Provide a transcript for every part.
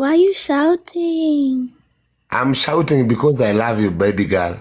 Why are you shouting? I'm shouting because I love you, baby girl.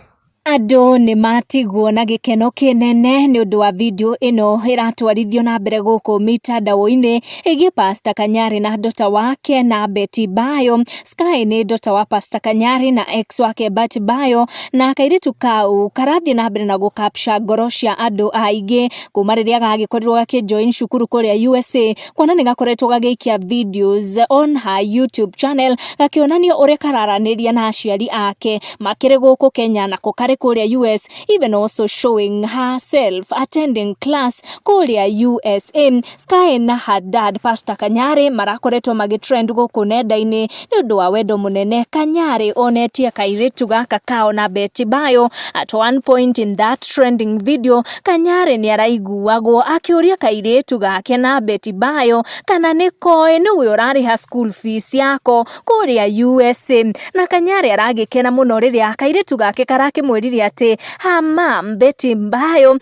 Andũ nĩ matigwo na gĩkeno kĩnene nĩ ũndũ wa video ĩno ĩratwarithio na mbere gũkũ mitandao-inĩ ĩgiĩ Pastor Kanyari na ndota wake na Betty Bayo. Sky nĩ ndota wa Pastor Kanyari na ex wake Betty Bayo, na kairitu kau karathi na mbere na gũcapture ngoro cia andũ aingĩ kuma rĩrĩa gagĩkorirwo gakĩjoin cukuru kũrĩa USA, kuona nĩ gakoretwo gagĩikia videos on her YouTube channel gakĩonania ũrĩa kararanĩria na aciari ake makĩrĩ gũkũ Kenya na kũkarĩ kũrĩa US, even also showing herself attending class kũrĩa USA. Sky na her dad Pastor Kanyari marakoretwo magitrend gũkũ nenda-inĩ nĩ ũndũ wa wendo mũnene Kanyari onetie kairitu gaka kao na Betty Bayo. At one point in that trending video, Kanyari nĩ araiguagwo akĩũria kairitu gake na Betty Bayo kana nĩ koĩ nĩwe ũrarĩha school fees yako kũrĩa USA, na Kanyari aragĩkena mũno rĩrĩa kairitu gake karakĩmwĩrire ati her mom Betty Bayo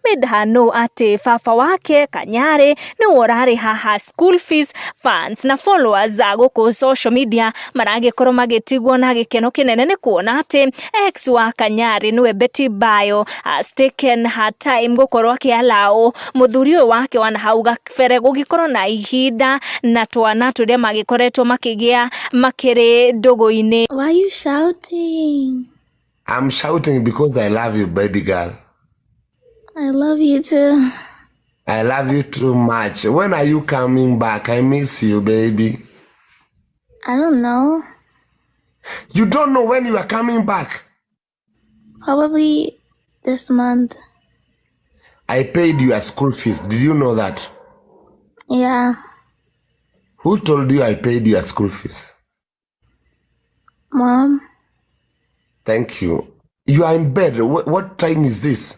made her know ati baba wake Kanyari nĩwe ũrarĩha her school fees. Fans na followers gũkũ social media maragĩkorwo magĩtigwo na gĩkeno kĩnene nĩ kuona ati ex wa Kanyari nĩwe Betty Bayo has taken her time gũkorwo akĩallow mũthuri ũyũ wake wa hau gabere gũgĩkorwo na ihinda na twana tũrĩa magĩkoretwo makĩgĩa makĩrĩ ndũgũ-inĩ. Why are you shouting? I'm shouting because I love you, baby girl. I love you too. I love you too much. When are you coming back? I miss you, baby. I don't know. You don't know when you are coming back? Probably this month. I paid you a school fees. Did you know that? Yeah. Who told you I paid you a school fees? Mom. Thank you. You are in bed. What time is this?